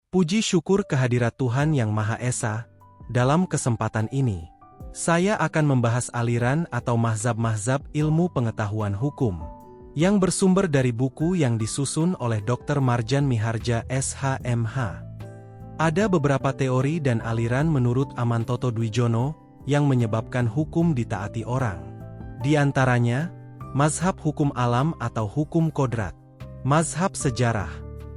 Puji syukur kehadirat Tuhan Yang Maha Esa. Dalam kesempatan ini, saya akan membahas aliran atau mazhab-mazhab ilmu pengetahuan hukum yang bersumber dari buku yang disusun oleh Dr. Marjan Miharja SHMH. Ada beberapa teori dan aliran menurut Amantoto Dwijono yang menyebabkan hukum ditaati orang. Di antaranya, mazhab hukum alam atau hukum kodrat, mazhab sejarah,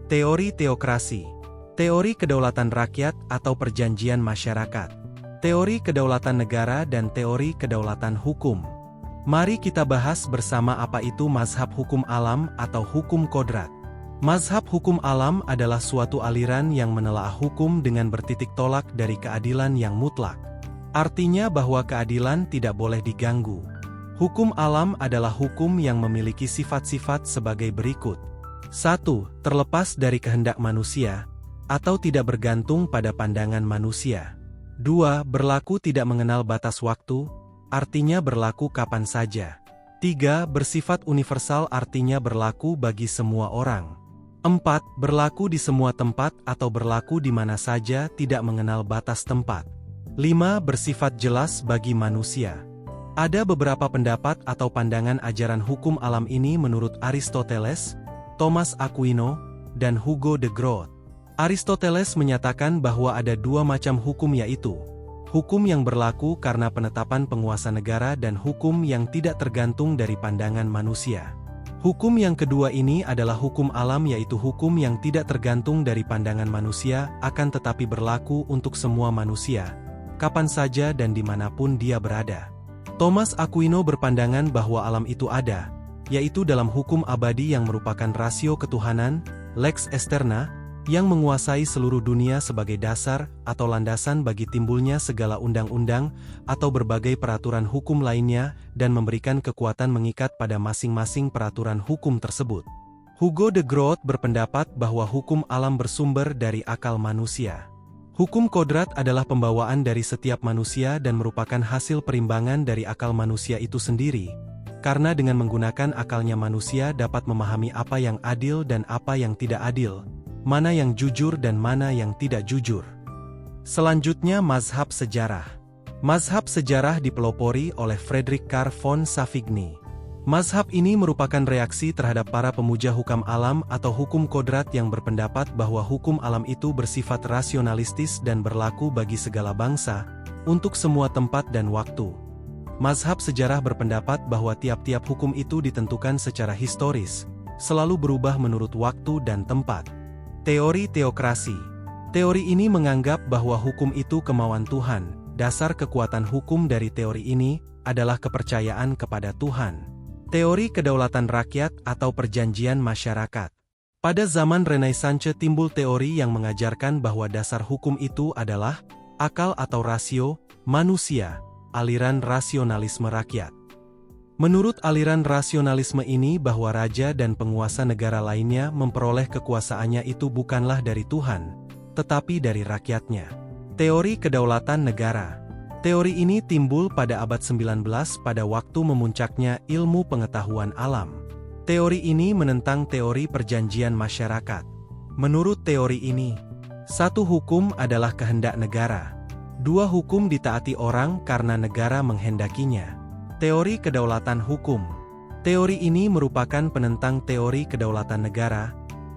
teori teokrasi, teori kedaulatan rakyat atau perjanjian masyarakat, teori kedaulatan negara dan teori kedaulatan hukum. Mari kita bahas bersama apa itu mazhab hukum alam atau hukum kodrat. Mazhab hukum alam adalah suatu aliran yang menelaah hukum dengan bertitik tolak dari keadilan yang mutlak. Artinya bahwa keadilan tidak boleh diganggu. Hukum alam adalah hukum yang memiliki sifat-sifat sebagai berikut. 1. Terlepas dari kehendak manusia, atau tidak bergantung pada pandangan manusia. 2. Berlaku tidak mengenal batas waktu, artinya berlaku kapan saja. 3. Bersifat universal artinya berlaku bagi semua orang. 4. Berlaku di semua tempat atau berlaku di mana saja tidak mengenal batas tempat. 5. Bersifat jelas bagi manusia. Ada beberapa pendapat atau pandangan ajaran hukum alam ini menurut Aristoteles, Thomas Aquino, dan Hugo de Groot. Aristoteles menyatakan bahwa ada dua macam hukum, yaitu hukum yang berlaku karena penetapan penguasa negara dan hukum yang tidak tergantung dari pandangan manusia. Hukum yang kedua ini adalah hukum alam, yaitu hukum yang tidak tergantung dari pandangan manusia akan tetapi berlaku untuk semua manusia, kapan saja dan dimanapun dia berada. Thomas Aquino berpandangan bahwa alam itu ada, yaitu dalam hukum abadi yang merupakan rasio ketuhanan, lex esterna, yang menguasai seluruh dunia sebagai dasar atau landasan bagi timbulnya segala undang-undang atau berbagai peraturan hukum lainnya dan memberikan kekuatan mengikat pada masing-masing peraturan hukum tersebut. Hugo de Groot berpendapat bahwa hukum alam bersumber dari akal manusia. Hukum kodrat adalah pembawaan dari setiap manusia dan merupakan hasil perimbangan dari akal manusia itu sendiri, karena dengan menggunakan akalnya manusia dapat memahami apa yang adil dan apa yang tidak adil, mana yang jujur dan mana yang tidak jujur. Selanjutnya mazhab sejarah. Mazhab sejarah dipelopori oleh Friedrich Carl von Savigny. Mazhab ini merupakan reaksi terhadap para pemuja hukum alam atau hukum kodrat yang berpendapat bahwa hukum alam itu bersifat rasionalistis dan berlaku bagi segala bangsa, untuk semua tempat dan waktu. Mazhab sejarah berpendapat bahwa tiap-tiap hukum itu ditentukan secara historis, selalu berubah menurut waktu dan tempat. Teori teokrasi. Teori ini menganggap bahwa hukum itu kemauan Tuhan. Dasar kekuatan hukum dari teori ini adalah kepercayaan kepada Tuhan. Teori kedaulatan rakyat atau perjanjian masyarakat. Pada zaman Renaissance timbul teori yang mengajarkan bahwa dasar hukum itu adalah akal atau rasio manusia, aliran rasionalisme rakyat. Menurut aliran rasionalisme ini bahwa raja dan penguasa negara lainnya memperoleh kekuasaannya itu bukanlah dari Tuhan, tetapi dari rakyatnya. Teori kedaulatan negara. Teori ini timbul pada abad 19 pada waktu memuncaknya ilmu pengetahuan alam. Teori ini menentang teori perjanjian masyarakat. Menurut teori ini, satu hukum adalah kehendak negara. Dua hukum ditaati orang karena negara menghendakinya. Teori kedaulatan hukum. Teori ini merupakan penentang teori kedaulatan negara.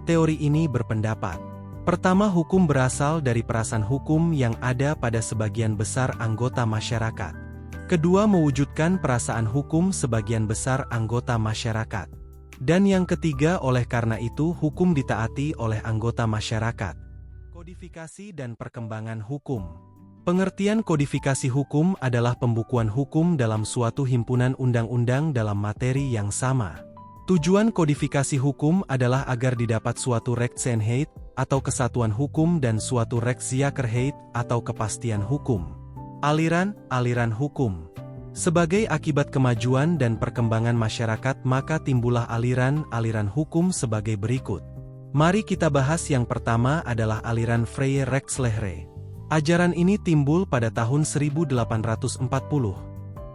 Teori ini berpendapat, pertama, hukum berasal dari perasaan hukum yang ada pada sebagian besar anggota masyarakat. Kedua, mewujudkan perasaan hukum sebagian besar anggota masyarakat. Dan yang ketiga, oleh karena itu hukum ditaati oleh anggota masyarakat. Kodifikasi dan perkembangan hukum. Pengertian kodifikasi hukum adalah pembukuan hukum dalam suatu himpunan undang-undang dalam materi yang sama. Tujuan kodifikasi hukum adalah agar didapat suatu Rechtseenheid atau kesatuan hukum dan suatu Rechtszekerheid atau kepastian hukum. Aliran hukum. Sebagai akibat kemajuan dan perkembangan masyarakat maka timbullah aliran hukum sebagai berikut. Mari kita bahas yang pertama adalah aliran Freie Rechtslehre. Ajaran ini timbul pada tahun 1840,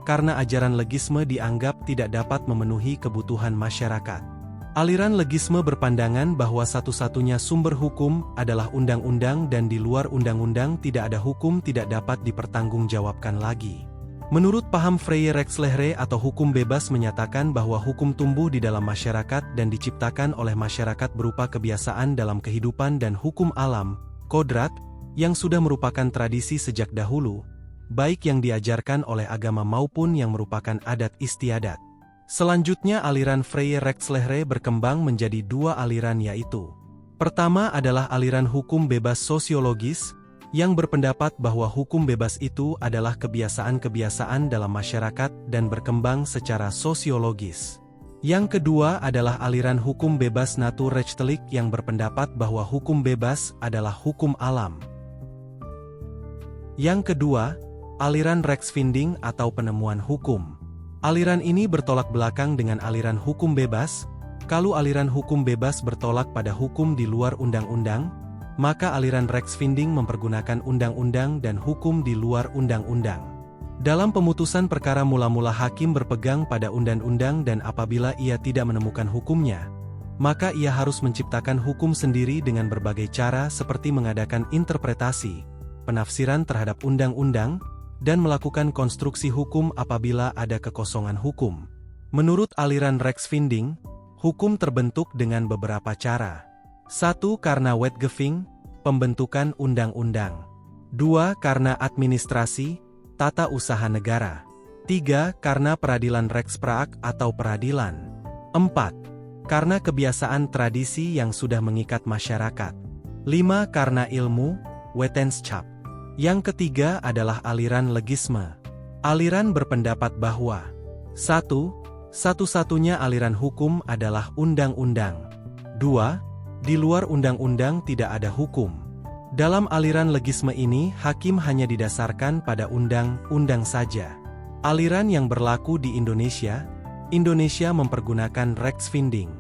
karena ajaran legisme dianggap tidak dapat memenuhi kebutuhan masyarakat. Aliran legisme berpandangan bahwa satu-satunya sumber hukum adalah undang-undang dan di luar undang-undang tidak ada hukum tidak dapat dipertanggungjawabkan lagi. Menurut paham Freie Rechtslehre atau hukum bebas menyatakan bahwa hukum tumbuh di dalam masyarakat dan diciptakan oleh masyarakat berupa kebiasaan dalam kehidupan dan hukum alam, kodrat, yang sudah merupakan tradisi sejak dahulu, baik yang diajarkan oleh agama maupun yang merupakan adat istiadat. Selanjutnya aliran Freie Rechtslehre berkembang menjadi dua aliran yaitu. Pertama adalah aliran hukum bebas sosiologis, yang berpendapat bahwa hukum bebas itu adalah kebiasaan-kebiasaan dalam masyarakat dan berkembang secara sosiologis. Yang kedua adalah aliran hukum bebas naturrechtelijk yang berpendapat bahwa hukum bebas adalah hukum alam. Yang kedua, aliran Rechtsfinding atau penemuan hukum. Aliran ini bertolak belakang dengan aliran hukum bebas. Kalau aliran hukum bebas bertolak pada hukum di luar undang-undang, maka aliran Rechtsfinding mempergunakan undang-undang dan hukum di luar undang-undang. Dalam pemutusan perkara mula-mula hakim berpegang pada undang-undang dan apabila ia tidak menemukan hukumnya, maka ia harus menciptakan hukum sendiri dengan berbagai cara seperti mengadakan interpretasi, penafsiran terhadap undang-undang, dan melakukan konstruksi hukum apabila ada kekosongan hukum. Menurut aliran Rechtsfinding, hukum terbentuk dengan beberapa cara. 1. Karena wetgeving, pembentukan undang-undang. 2. Karena administrasi, tata usaha negara. 3. Karena peradilan Rechtspraak atau peradilan. 4. Karena kebiasaan tradisi yang sudah mengikat masyarakat. 5. Karena ilmu, wetenschap. Yang ketiga adalah aliran legisme. Aliran berpendapat bahwa 1. Satu-satunya aliran hukum adalah undang-undang. 2. Di luar undang-undang tidak ada hukum. Dalam aliran legisme ini, hakim hanya didasarkan pada undang-undang saja. Aliran yang berlaku di Indonesia mempergunakan Rechtsfinding.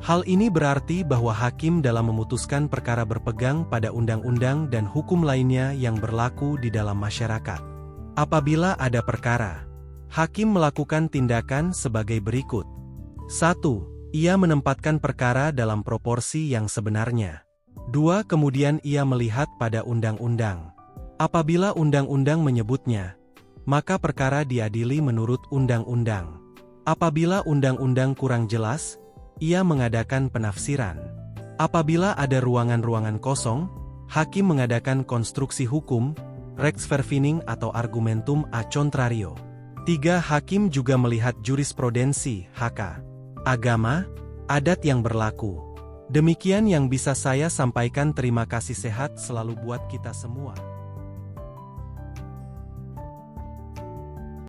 Hal ini berarti bahwa hakim dalam memutuskan perkara berpegang pada undang-undang dan hukum lainnya yang berlaku di dalam masyarakat. Apabila ada perkara, hakim melakukan tindakan sebagai berikut. 1. Ia menempatkan perkara dalam proporsi yang sebenarnya. 2. Kemudian ia melihat pada undang-undang. Apabila undang-undang menyebutnya, maka perkara diadili menurut undang-undang. Apabila undang-undang kurang jelas, ia mengadakan penafsiran. Apabila ada ruangan-ruangan kosong, hakim mengadakan konstruksi hukum, Rechtsverfinding atau argumentum a contrario. 3. Hakim juga melihat jurisprudensi, HK. Agama, adat yang berlaku. Demikian yang bisa saya sampaikan. Terima kasih, sehat selalu buat kita semua.